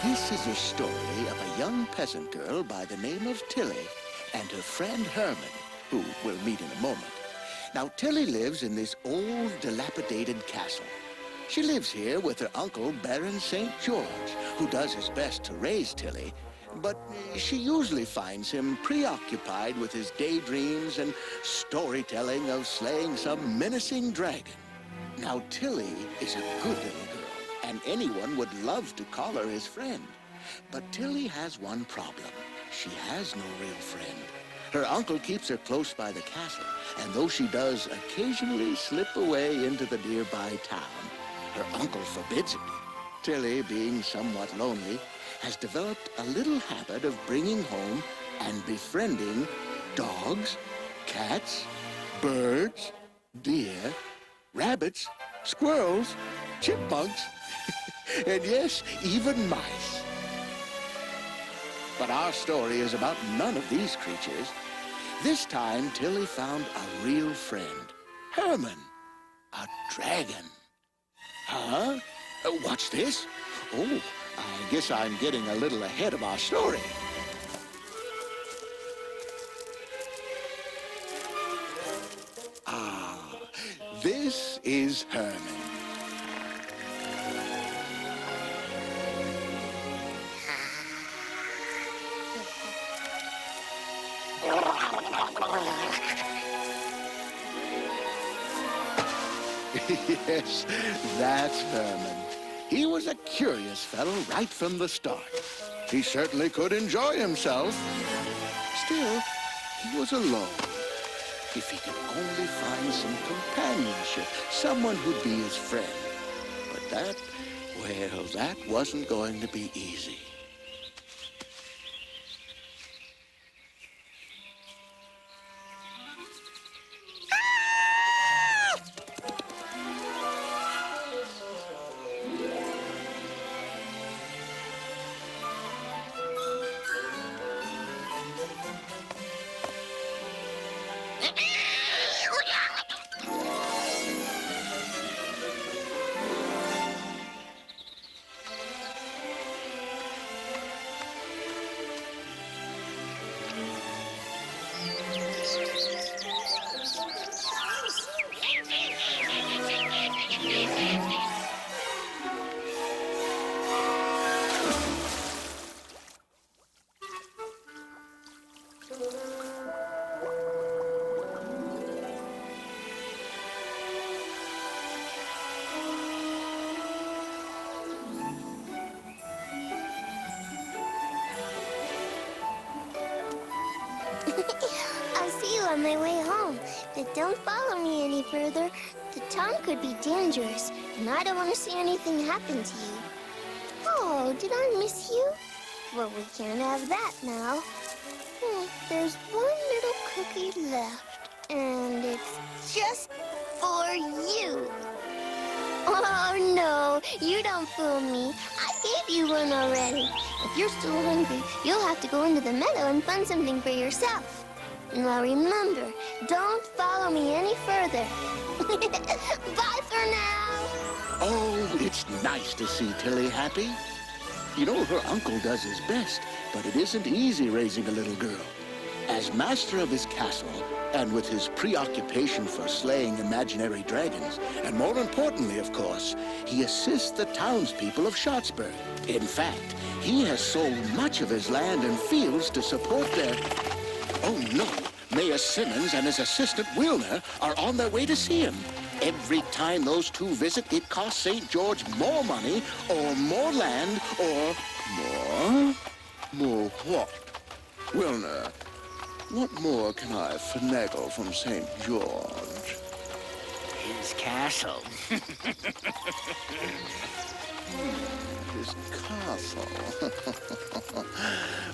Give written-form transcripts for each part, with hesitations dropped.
This is a story of a young peasant girl by the name of Tillie and her friend Herman, who we'll meet in a moment. Now, Tillie lives in this old, dilapidated castle. She lives here with her uncle, Baron St. George, who does his best to raise Tillie, but she usually finds him preoccupied with his daydreams and storytelling of slaying some menacing dragon. Now, Tillie is a good little girl, and anyone would love to call her his friend. But Tillie has one problem. She has no real friend. Her uncle keeps her close by the castle, and though she does occasionally slip away into the nearby town, her uncle forbids it. Tillie, being somewhat lonely, has developed a little habit of bringing home and befriending dogs, cats, birds, deer, rabbits, squirrels, chipmunks, and yes, even mice. But our story is about none of these creatures. This time, Tillie found a real friend, Herman, a dragon. Huh? What's this? Oh, I guess I'm getting a little ahead of our story. Ah, this is Herman. Yes, that's Herman. He was a curious fellow right from the start. He certainly could enjoy himself. Still, he was alone. If he could only find some companionship, someone who'd be his friend. But that wasn't going to be easy. I'll see you on my way home, but don't follow me any further. The town could be dangerous, and I don't want to see anything happen to you. Oh, did I miss you? Well, we can't have that now. There's one little cookie left, and it's just for you. Oh, no, you don't fool me. I gave you one already. If you're still hungry, you'll have to go into the meadow and find something for yourself. Now remember, don't follow me any further. Bye for now. Oh, it's nice to see Tillie happy. You know, her uncle does his best, but it isn't easy raising a little girl. As master of his castle, and with his preoccupation for slaying imaginary dragons, and more importantly, of course, he assists the townspeople of Sharpsburg. In fact, he has sold much of his land and fields to support their... Oh, no! Mayor Simmons and his assistant, Wilner, are on their way to see him. Every time those two visit, it costs St. George more money, or more land, or more? More what? Wilner, what more can I finagle from St. George? His castle. His castle?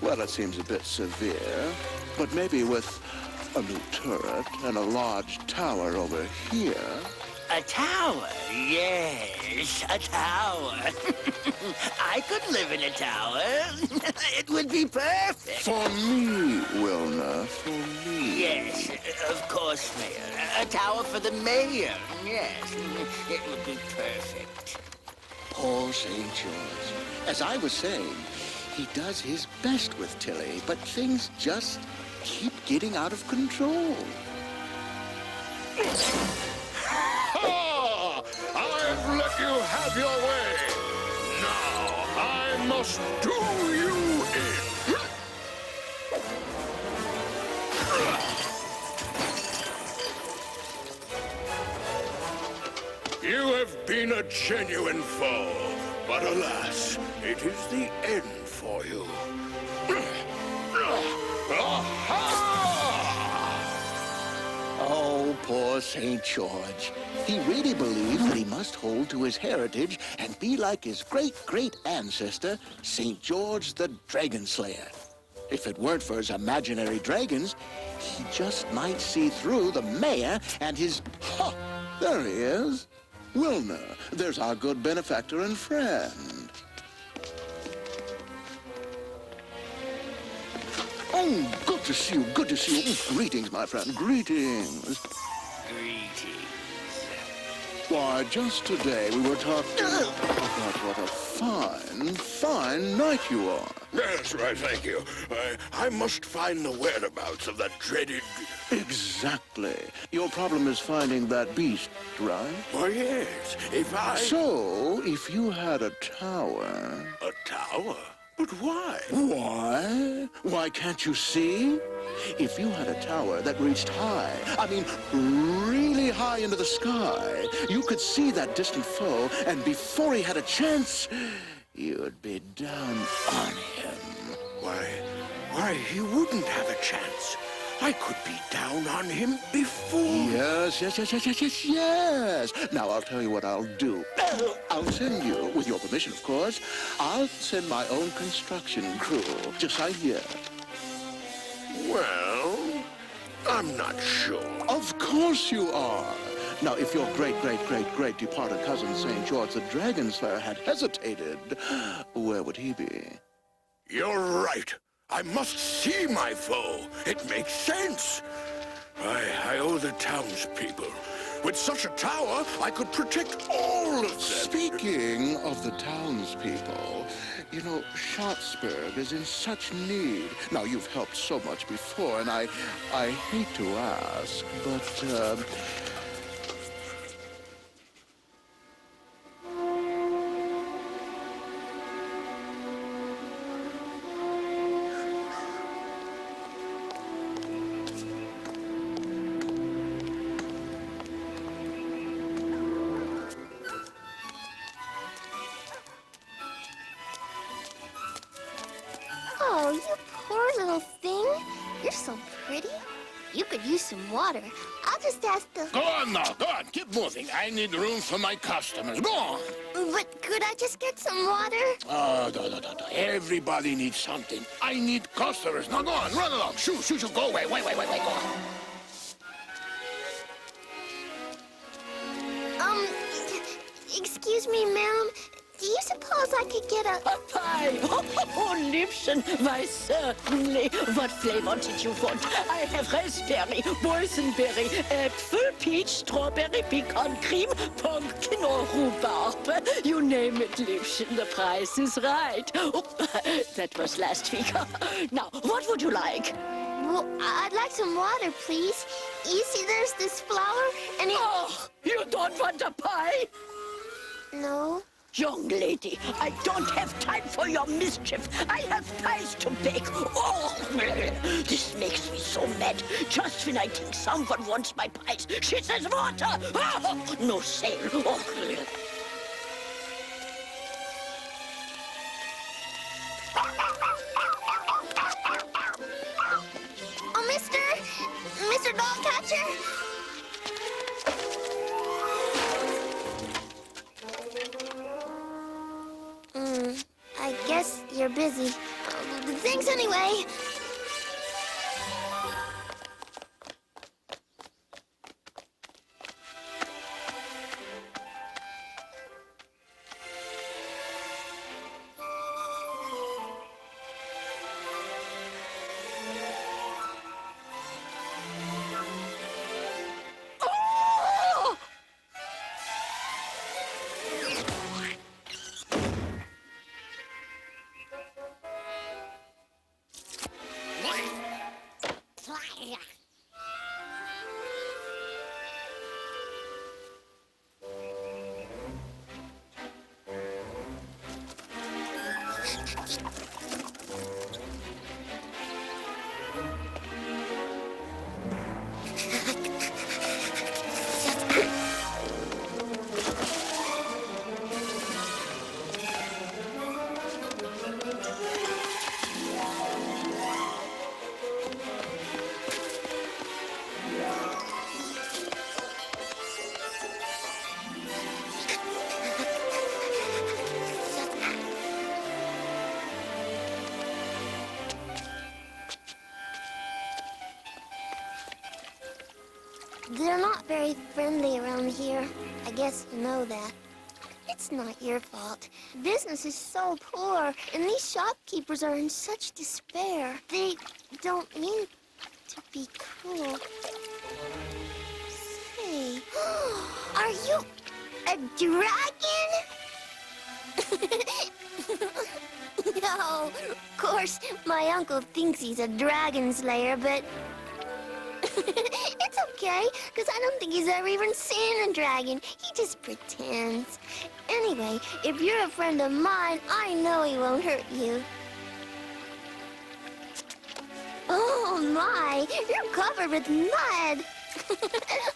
Well, it seems a bit severe, but maybe with a new turret and a large tower over here. A tower? Yes, a tower. I could live in a tower. It would be perfect. For me, Wilner, for me. Yes, of course, Mayor. A tower for the mayor. Yes, it would be perfect. Poor St. George. As I was saying, he does his best with Tillie, but things just keep getting out of control. Ha! I've let you have your way. Now I must do you in. You have been a genuine foe, but alas, it is the end for you. Oh, poor St. George. He really believed that he must hold to his heritage and be like his great-great ancestor, St. George the Dragon Slayer. If it weren't for his imaginary dragons, he just might see through the mayor and his... Ha! There he is. Wilner, there's our good benefactor and friend. Oh, good to see you, good to see you. Greetings, my friend, greetings. Greetings. Why, just today we were talking about what a fine night you are. Yes, right, thank you. I must find the whereabouts of that dreaded... Exactly. Your problem is finding that beast, right? Why, yes, if I... So, if you had a tower... A tower? But why? Why? Why, can't you see? If you had a tower that reached high, I mean, really high into the sky, you could see that distant foe, and before he had a chance, you'd be down on him. Why, he wouldn't have a chance. I could be down on him before. Yes. Now, I'll tell you what I'll do. I'll send you, with your permission, of course, I'll send my own construction crew. Just right here. Well, I'm not sure. Of course you are. Now, if your great departed cousin, St. George the Dragon Slayer, had hesitated, where would he be? You're right. I must see my foe. It makes sense. I owe the townspeople. With such a tower, I could protect all of them. Speaking of the townspeople, you know, Schatzburg is in such need. Now, you've helped so much before, and I hate to ask, but, Oh, you poor little thing. You're so pretty. You could use some water. I'll just ask the... Go on now, go on. Keep moving. I need room for my customers. Go on. But could I just get some water? Oh, no. Everybody needs something. I need customers. Now go on, run along. Shoo. Go away. Wait, go on. Excuse me, ma'am. Do you suppose I could get a... Pie! Oh, Liebchen, why certainly. What flavor did you want? I have raspberry, boysenberry, apple, peach, strawberry, pecan cream, pumpkin or rhubarb. You name it, Liebchen, the price is right. Oh, that was last week. Now, what would you like? Well, I'd like some water, please. You see, there's this flower, and it... Oh, you don't want a pie? No. Young lady, I don't have time for your mischief. I have pies to bake. Oh, this makes me so mad. Just when I think someone wants my pies, she says water. Oh, no sale. Oh. Oh, Mr. Dogcatcher? I guess you're busy. Thanks anyway. They're not very friendly around here. I guess you know that. It's not your fault. Business is so poor, and these shopkeepers are in such despair. They don't mean to be cruel. Say, are you a dragon? No, of course, my uncle thinks he's a dragon slayer, but it's okay, because I don't think he's ever even seen a dragon. He just pretends. Anyway, if you're a friend of mine, I know he won't hurt you. Oh, my, you're covered with mud.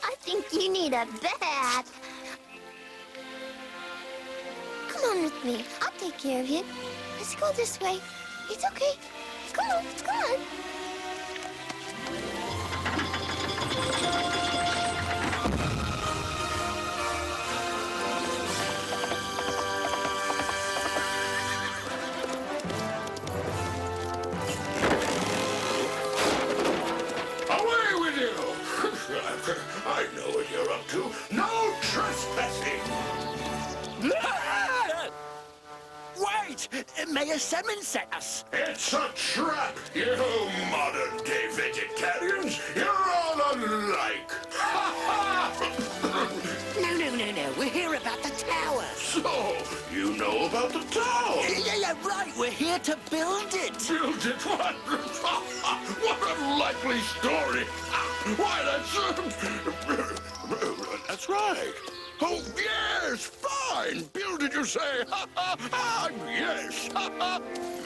I think you need a bath. Come on with me. I'll take care of you. Let's go this way. It's okay. Come on, come on. Away with you! I know what you're up to. No trespassing! Wait! Mayor Simmons sent us. It's a trap, you modern-day vegetarians. You're all alike. No. We're here about the tower. So, you know about the tower? Yeah, right. We're here to build it. Build it? What? What a likely story. Why, that's right. Oh, yes, fine. Build it, you say. Yes.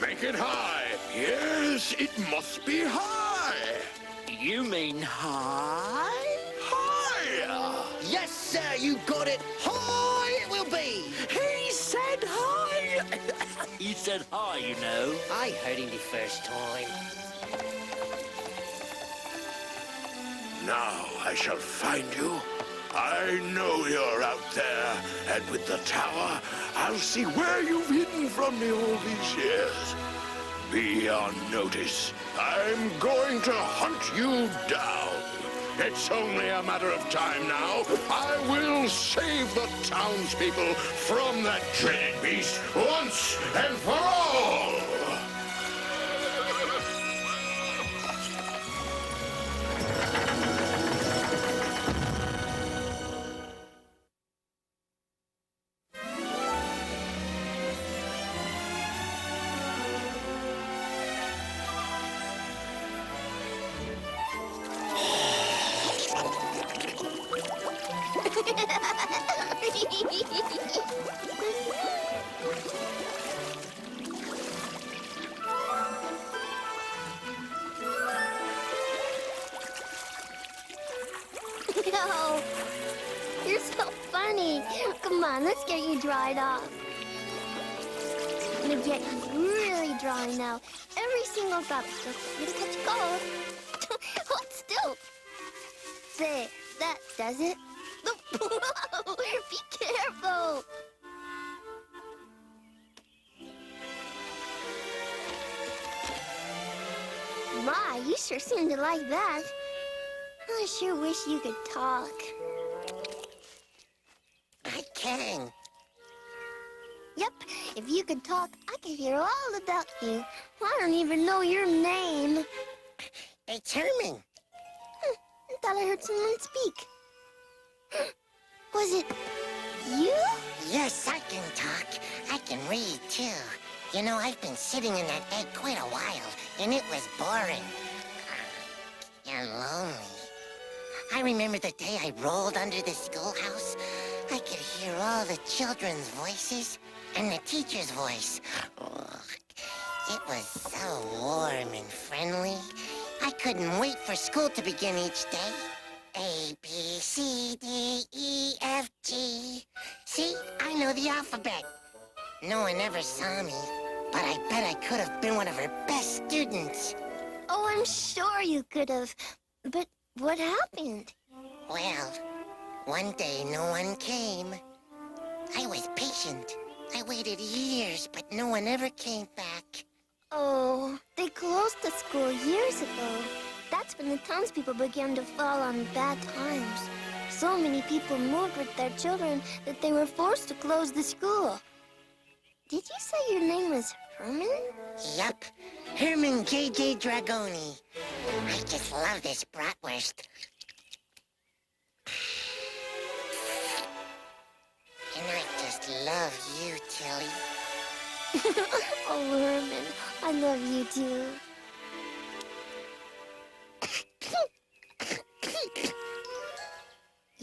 Make it high. Yes, it must be high. You mean high? Higher. Yes, sir, you got it. High it will be. He said high. He said high, you know. I heard him the first time. Now I shall find you. I know you're out there, and with the tower, I'll see where you've hidden from me all these years. Be on notice. I'm going to hunt you down. It's only a matter of time now. I will save the townspeople from that dreaded beast once and for all. No, you're so funny. Come on, let's get you dried off. I'm gonna get you really dry now. Every single drop is just gonna catch cold. Hold still. There, that does it. Whoa, be careful. My, you sure seem to like that. I sure wish you could talk. I can. Yep, if you could talk, I could hear all about you. I don't even know your name. It's Herman. I thought I heard someone speak. Was it you? Yes, I can talk. I can read, too. You know, I've been sitting in that egg quite a while, and it was boring. And lonely. I remember the day I rolled under the schoolhouse. I could hear all the children's voices and the teacher's voice. Oh, it was so warm and friendly. I couldn't wait for school to begin each day. A, B, C, D, E, F, G. See, I know the alphabet. No one ever saw me, but I bet I could have been one of her best students. Oh, I'm sure you could have. But what happened? Well, one day no one came. I was patient. I waited years, but no one ever came back. Oh, they closed the school years ago. That's that's when the townspeople began to fall on bad times. So many people moved with their children that they were forced to close the school. Did you say your name was Herman? Yup. Herman J.J. Dragoni. I just love this bratwurst. And I just love you, Tillie. Oh, Herman, I love you too.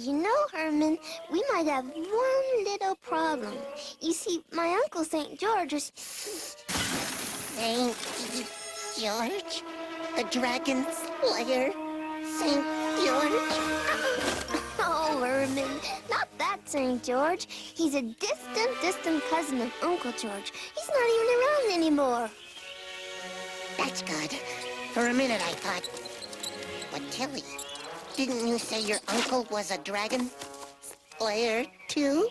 You know, Herman, we might have one little problem. You see, my Uncle St. George is... St. George? The Dragon Slayer? St. George? Oh, Herman, not that St. George. He's a distant cousin of Uncle George. He's not even around anymore. That's good. For a minute I thought... But Tillie, didn't you say your uncle was a dragon slayer too?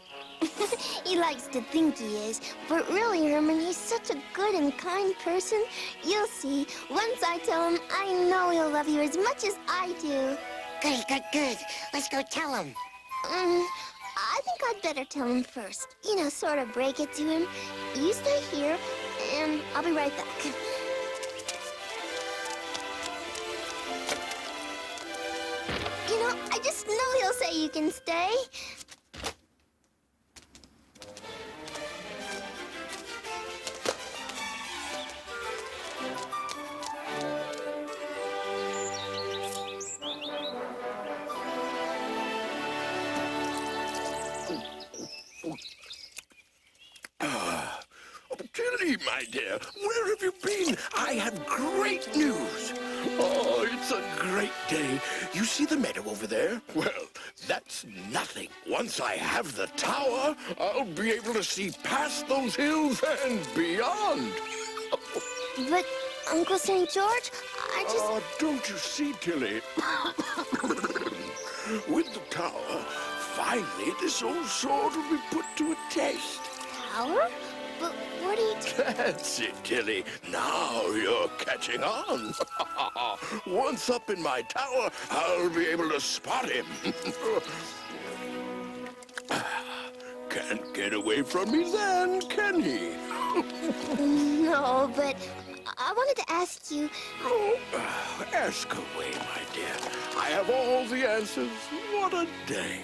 He likes to think he is, but really, Herman, he's such a good and kind person. You'll see. Once I tell him, I know he'll love you as much as I do. Good. Let's go tell him. I think I'd better tell him first. You know, sort of break it to him. You stay here, and I'll be right back. You know, I just know he'll say you can stay. Tillie, my dear, where have you been? I have great news. Oh, it's a great day. You see the meadow over there? Well, that's nothing. Once I have the tower, I'll be able to see past those hills and beyond. But, Uncle St. George, I just... Oh, don't you see, Tillie? With the tower, finally this old sword will be put to a test. Tower? But what are you That's it, Tillie. Now you're catching on. Once up in my tower, I'll be able to spot him. Can't get away from me then, can he? No, but I wanted to ask you... Ask away, my dear. I have all the answers. What a day.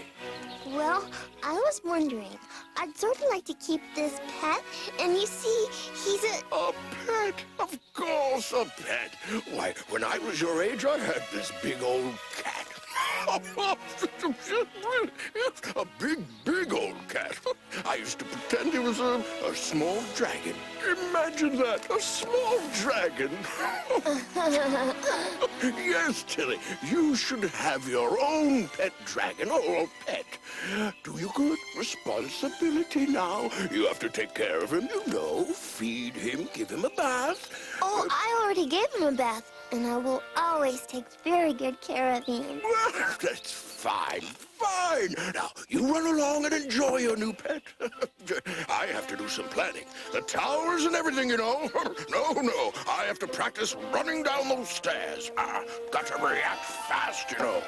Well, I was wondering, I'd sort of like to keep this pet, and you see, he's a... A pet? Of course, a pet. Why, when I was your age, I had this big old cat. A big old cat. I used to pretend he was a small dragon. Imagine that, a small dragon. Yes, Tillie, you should have your own pet dragon, or pet. Do you good? Responsibility now. You have to take care of him, you know. Feed him, give him a bath. Oh, I already gave him a bath, and I will always take very good care of him. Well, that's fine. Now, you run along and enjoy your new pet. I have to do some planning. The towers and everything, you know. No, I have to practice running down those stairs. Got to react fast, you know.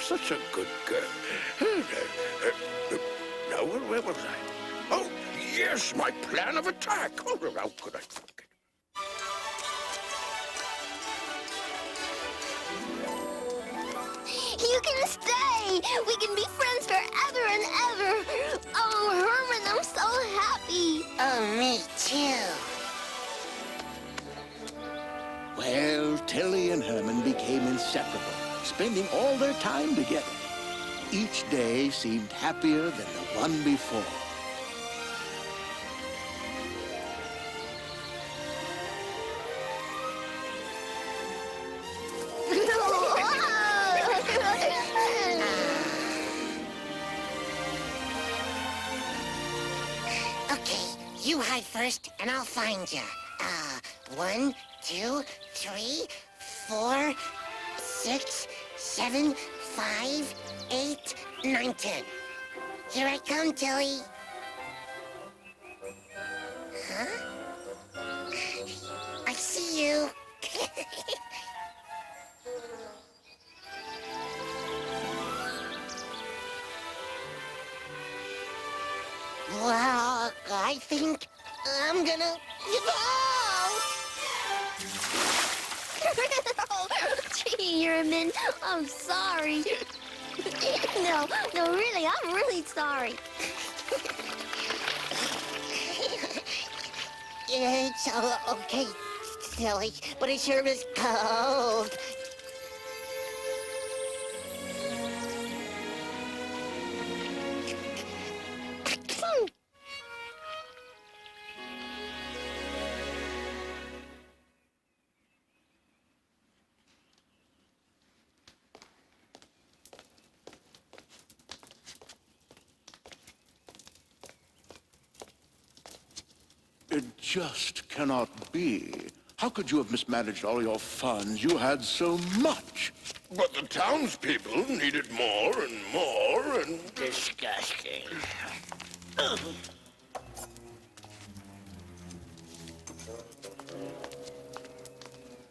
Such a good girl. Now, where was I? Oh, yes, my plan of attack. Oh, how could I forget? You can stay! We can be friends forever and ever! Oh, Herman, I'm so happy! Oh, me too. Well, Tillie and Herman became inseparable, spending all their time together. Each day seemed happier than the one before. Okay, you hide first, and I'll find you. 1, 2, 3, 4, 6, 7, 5, 8, 9, 10. Here I come, Tillie. I see you. Well, I think I'm gonna give out. Gee, Herman, I'm sorry. No, really, I'm really sorry. It's all okay, Tillie, but it sure is cold. It just cannot be. How could you have mismanaged all your funds? You had so much. But the townspeople needed more and more and... Disgusting.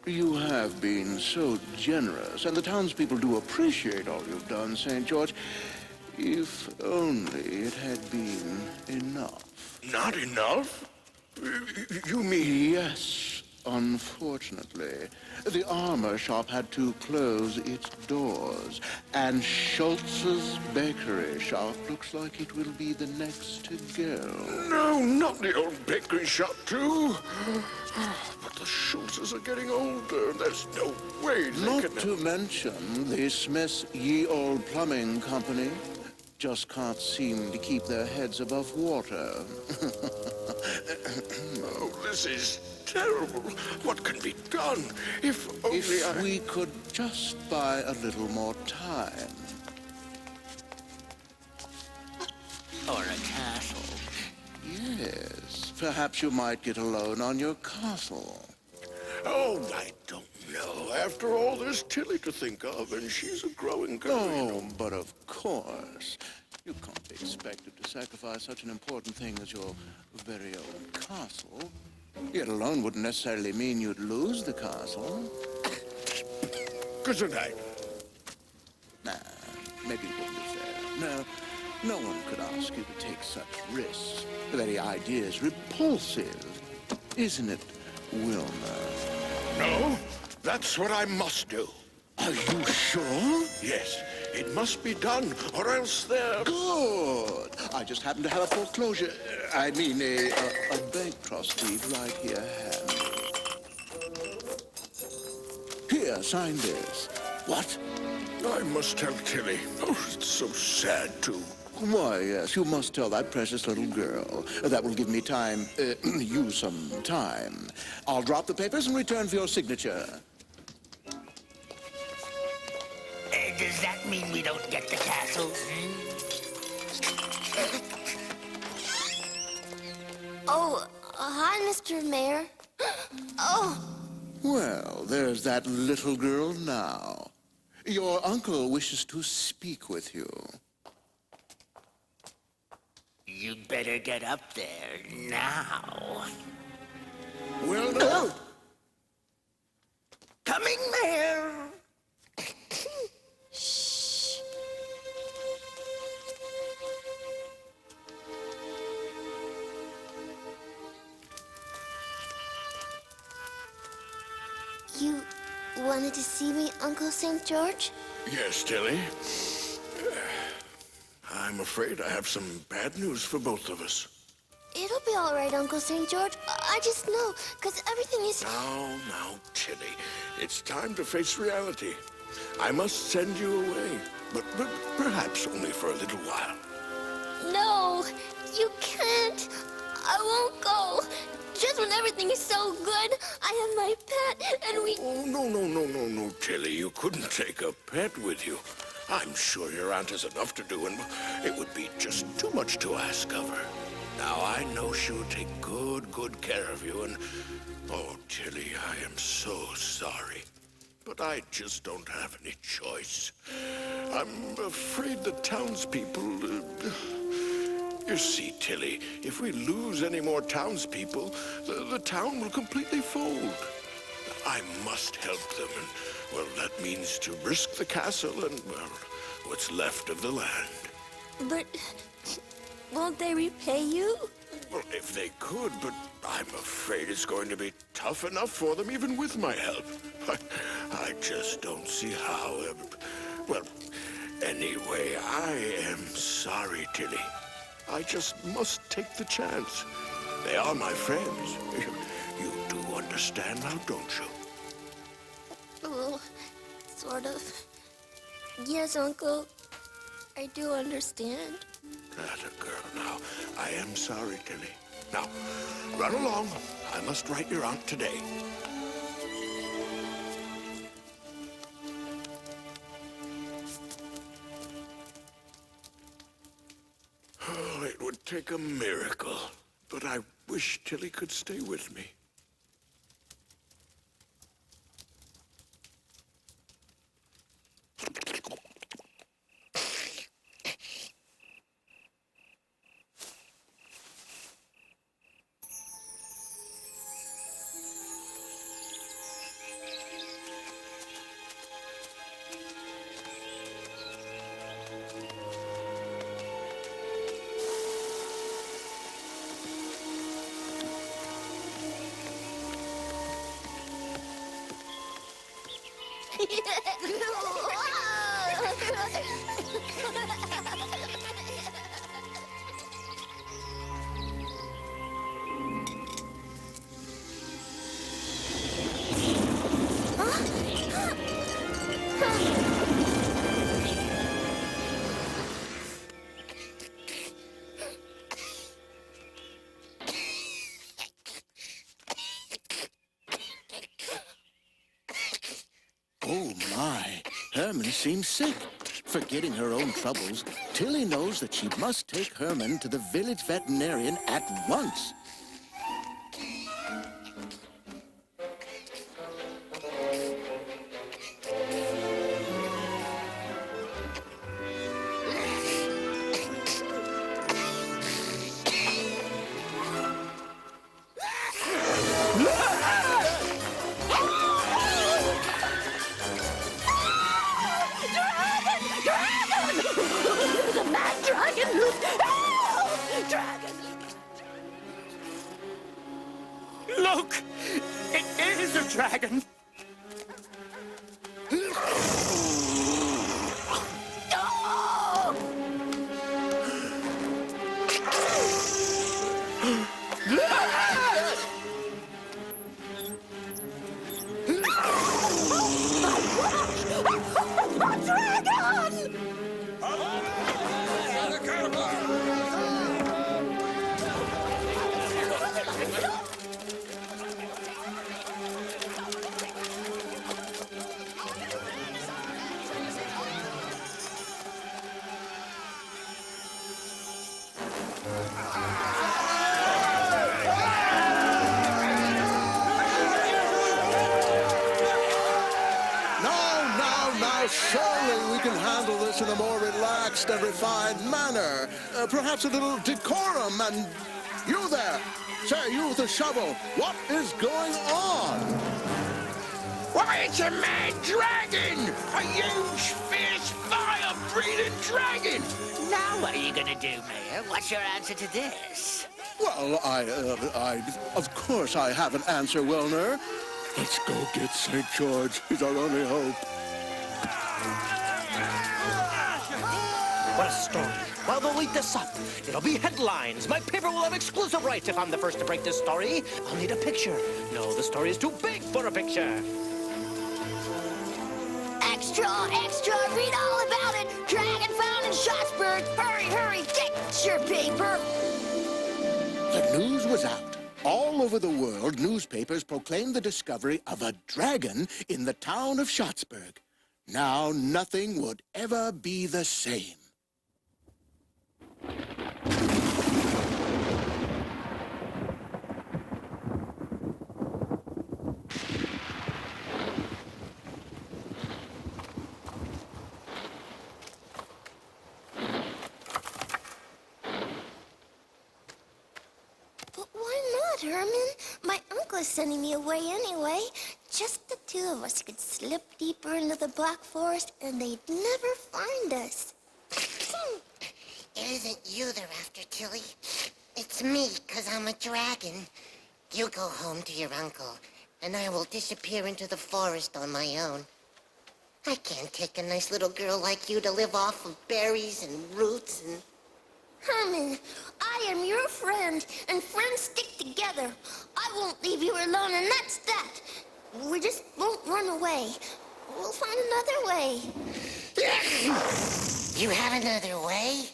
You have been so generous, and the townspeople do appreciate all you've done, St. George. If only it had been enough. Not enough? You mean... Yes, unfortunately. The armor shop had to close its doors, and Schultz's bakery shop looks like it will be the next to go. No, not the old bakery shop, too. But the Schultzes are getting older. There's no way they Not can... to mention the Smith's Ye Old Plumbing Company. Just can't seem to keep their heads above water. Oh, this is terrible. What can be done? If only If we could just buy a little more time. Or a castle. Yes, perhaps you might get a loan on your castle. Oh, I don't know. After all, there's Tillie to think of, and she's a growing girl. Oh, but of course. You can't be expected to sacrifice such an important thing as your very own castle. Yet alone wouldn't necessarily mean you'd lose the castle. Gesundheit. Nah, maybe it wouldn't be fair. No one could ask you to take such risks. The very idea is repulsive, isn't it, Wilma? No, that's what I must do. Are you sure? Yes, it must be done, or else they're... Good. I just happen to have a foreclosure, a bank trust deed right here handy. Here, sign this. What? I must tell Tillie. Oh, it's so sad, too. Why, yes, you must tell that precious little girl. That will give me time, you some time. I'll drop the papers and return for your signature. Does that mean we don't get the castle? Oh, hi, Mr. Mayor. Oh, Well, there's that little girl now. Your uncle wishes to speak with you. You'd better get up there now. Well, no. Coming, Mayor. you wanted to see me, Uncle St. George? Yes, Tillie. I'm afraid I have some bad news for both of us. It'll be all right, Uncle St. George. I just know, because everything is... Now, Tillie. It's time to face reality. I must send you away, but perhaps only for a little while. No, you can't. I won't go. Just when everything is so good, I have my pet, and we... Oh, no, Tillie. You couldn't take a pet with you. I'm sure your aunt has enough to do, and it would be just too much to ask of her. Now, I know she'll take good care of you, and... Oh, Tillie, I am so sorry. But I just don't have any choice. I'm afraid the townspeople... You see, Tillie, if we lose any more townspeople, the town will completely fold. I must help them, and, well, that means to risk the castle and, well, what's left of the land. But won't they repay you? Well, if they could, but I'm afraid it's going to be tough enough for them even with my help. I just don't see how. Well, anyway, I am sorry, Tillie. I just must take the chance. They are my friends. You do understand now, don't you? Oh, sort of. Yes, Uncle. I do understand. Atta girl, now. I am sorry, Tillie. Now, run along. I must write your aunt today. Oh, it would take a miracle, but I wish Tillie could stay with me. Oh, my. Herman seems sick. Forgetting her own troubles, Tillie knows that she must take Herman to the village veterinarian at once. The mad dragon loose! Help! Dragon! Look! It is a dragon! Surely we can handle this in a more relaxed and refined manner. Perhaps a little decorum and... You there! Say, you with the shovel, what is going on? Why, it's a mad dragon! A huge, fierce, fire-breathing dragon! Now what are you gonna do, Mayor? What's your answer to this? Well, of course I have an answer, Wilner. Let's go get St. George. He's our only hope. What a story. Well, we'll eat this up. It'll be headlines. My paper will have exclusive rights if I'm the first to break this story. I'll need a picture. No, the story is too big for a picture. Extra, extra, read all about it. Dragon found in Schatzburg. Hurry, hurry, get your paper. The news was out. All over the world, newspapers proclaimed the discovery of a dragon in the town of Schatzburg. Now nothing would ever be the same. bad, Herman. My uncle is sending me away anyway. Just the two of us could slip deeper into the Black Forest and they'd never find us. It isn't you they're after, Tillie. It's me, 'cause I'm a dragon. You go home to your uncle, and I will disappear into the forest on my own. I can't take a nice little girl like you to live off of berries and roots and... Herman, I am your friend, and friends stick together. I won't leave you alone, and that's that. We just won't run away. We'll find another way. You have another way?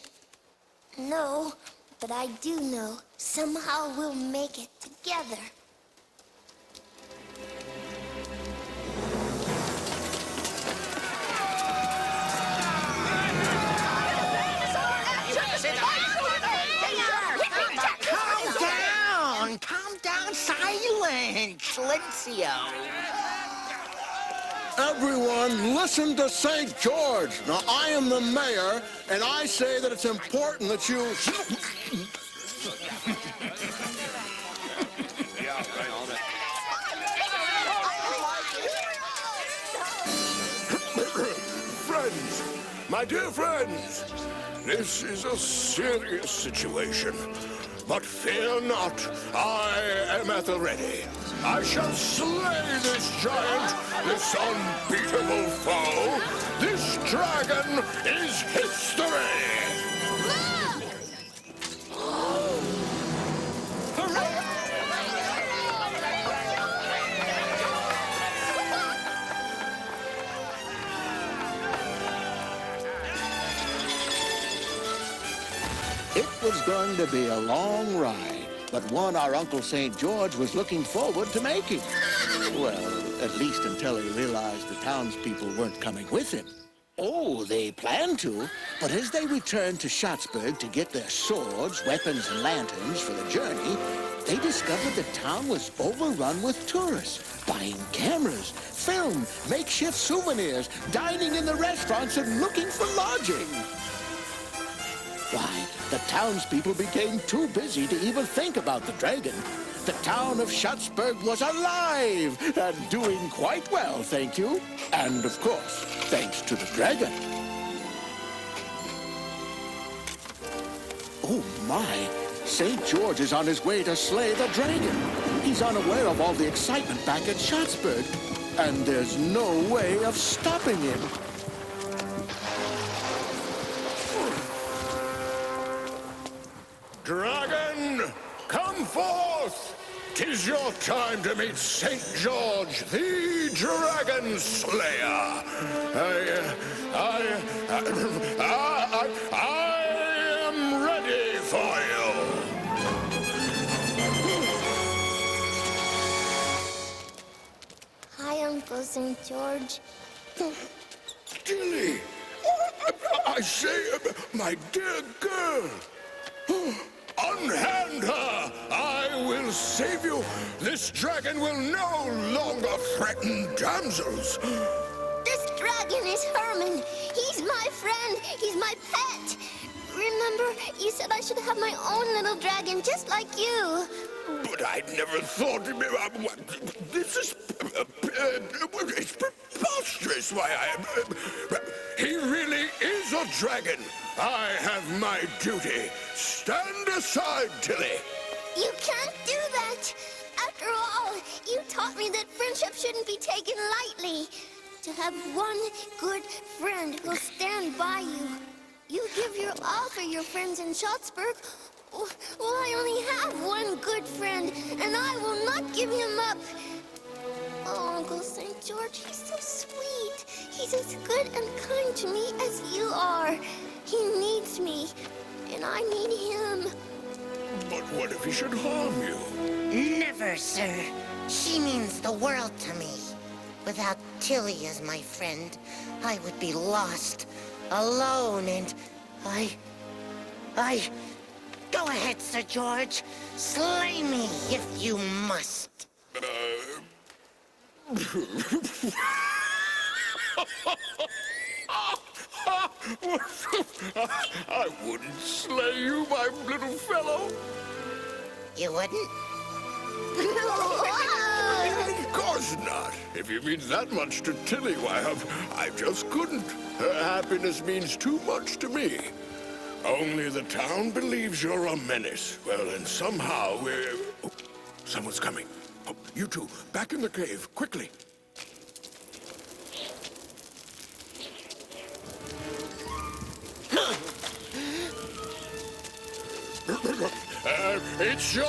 No, but I do know. Somehow we'll make it together. Calm down, silence, Lencio. Everyone, listen to St. George. Now, I am the mayor, and I say that it's important that you... Friends, my dear friends, this is a serious situation. But fear not, I am at the ready. I shall slay this giant, this unbeatable foe. This dragon is history! It was going to be a long ride, but one our Uncle St. George was looking forward to making. Well, at least until he realized the townspeople weren't coming with him. Oh, they planned to, but as they returned to Schatzburg to get their swords, weapons, and lanterns for the journey, they discovered the town was overrun with tourists, buying cameras, film, makeshift souvenirs, dining in the restaurants, and looking for lodging. Why, the townspeople became too busy to even think about the dragon. The town of Schatzburg was alive and doing quite well, thank you. And, of course, thanks to the dragon. Oh, my. St. George is on his way to slay the dragon. He's unaware of all the excitement back at Schatzburg. And there's no way of stopping him. Dragon, come forth! 'Tis your time to meet St. George, the Dragon Slayer. I am ready for you. Hi, Uncle St. George. Tillie, I say, my dear girl. Unhand her! I will save you! This dragon will no longer threaten damsels! This dragon is Herman. He's my friend. He's my pet. Remember, you said I should have my own little dragon just like you. But I never thought... This is... It's preposterous. Why, he really is a dragon. I have my duty. Stand aside, Tillie. You can't do that. After all, you taught me that friendship shouldn't be taken lightly. To have one good friend who'll stand by you. You give your all for your friends in Schatzburg. Well, I only have one good friend, and I will not give him up. Oh, Uncle St. George, he's so sweet. He's as good and kind to me as you are. He needs me, and I need him. But what if he should harm you? Never, sir. She means the world to me. Without Tillie as my friend, I would be lost, alone, and I... Go ahead, Sir George. Slay me if you must. I wouldn't slay you, my little fellow. You wouldn't? Of course not. If you mean that much to Tillie, why, I just couldn't. Her happiness means too much to me. Only the town believes you're a menace. Well, and somehow we're... Oh, someone's coming. Oh, you two, back in the cave, quickly. It's your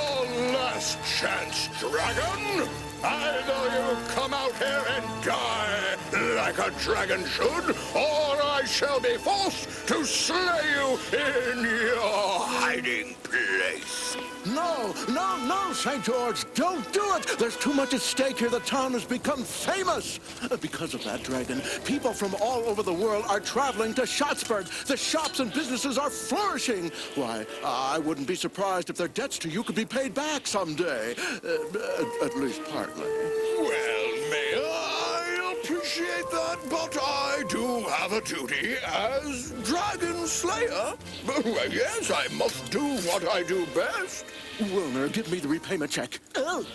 last chance, dragon! Either you come out here and die like a dragon should, or I shall be forced to slay you in your hiding place. No, no, no, St. George, don't do it. There's too much at stake here. The town has become famous. Because of that dragon, people from all over the world are traveling to Schatzberg. The shops and businesses are flourishing. Why, I wouldn't be surprised if their debts to you could be paid back someday. At least partly. Well, Mayor, I appreciate that, but I do have a duty as Dragon Slayer. Yes, I must do what I do best. Wilner, give me the repayment check. Oh,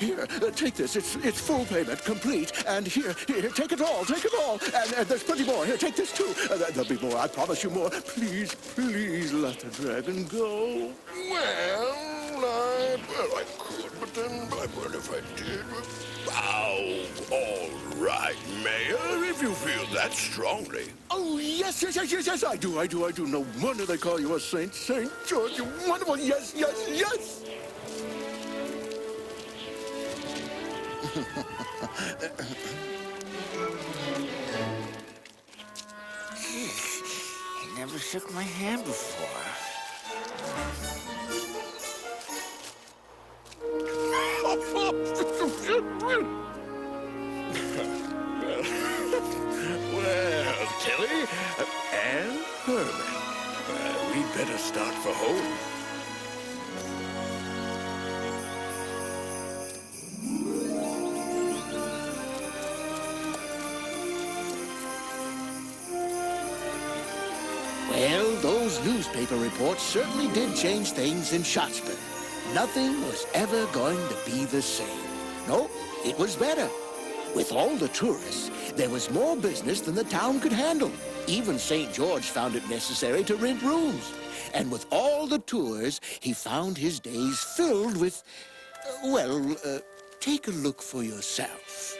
Here, take this. It's full payment, complete. And here, take it all, take it all. And there's plenty more. Here, take this too. There'll be more, I promise you more. Please, please let the dragon go. Well, I could, but then, well, if I did... Oh, all right, Mayor, if you feel that strongly. Oh, yes, I do. No wonder they call you a saint. St. George, you're wonderful. Yes. I never shook my hand before. Well, Tillie and Herman, we'd better start for home. Well, those newspaper reports certainly did change things in Schatzberg. Nothing was ever going to be the same. No, it was better. With all the tourists, there was more business than the town could handle. Even St. George found it necessary to rent rooms. And with all the tours, he found his days filled with... take a look for yourself.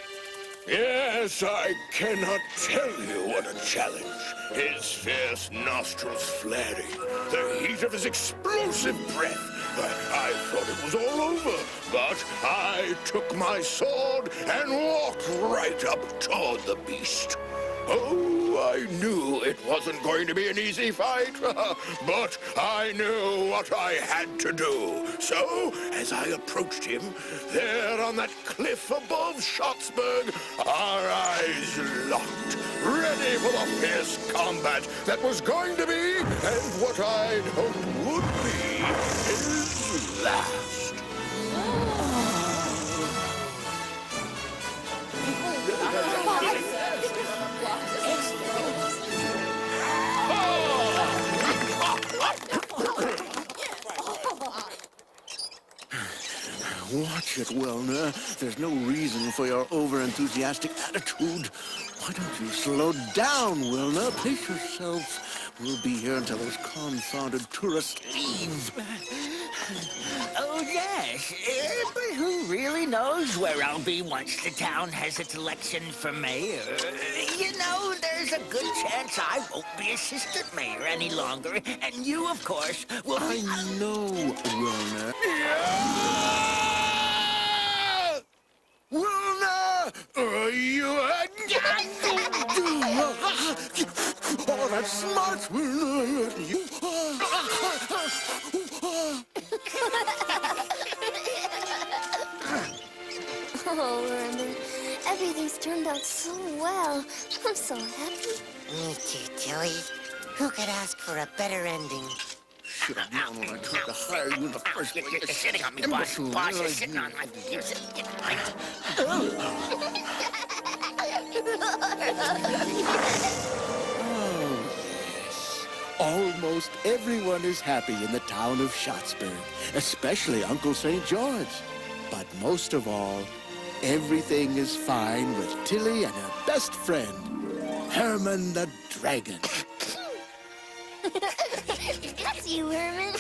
Yes, I cannot tell you what a challenge. His fierce nostrils flaring, the heat of his explosive breath. I thought it was all over, but I took my sword and walked right up toward the beast. Oh, I knew it wasn't going to be an easy fight, but I knew what I had to do. So, as I approached him, there on that cliff above Schatzberg, our eyes locked, ready for the fierce combat that was going to be, and what I'd hoped would be, his last. Watch it, Wilner. There's no reason for your over-enthusiastic attitude. Why don't you slow down, Wilner? Pace yourself. We'll be here until those confounded tourists leave. Oh, yes. But who really knows where I'll be once the town has its election for mayor? You know, there's a good chance I won't be assistant mayor any longer. And you, of course, will be... I know, Wilner. Wilner! You... Oh, that's smart, Wilner. Oh, Herman, everything's turned out so well. I'm so happy. Me too, Tillie. Who could ask for a better ending? Should have known when I tried to hire you in the first place. You're sitting on me, boss. Boss, you're sitting on my... You're sitting... Almost everyone is happy in the town of Schattsburg, especially Uncle St. George. But most of all, everything is fine with Tillie and her best friend, Herman the Dragon. That's you, Herman.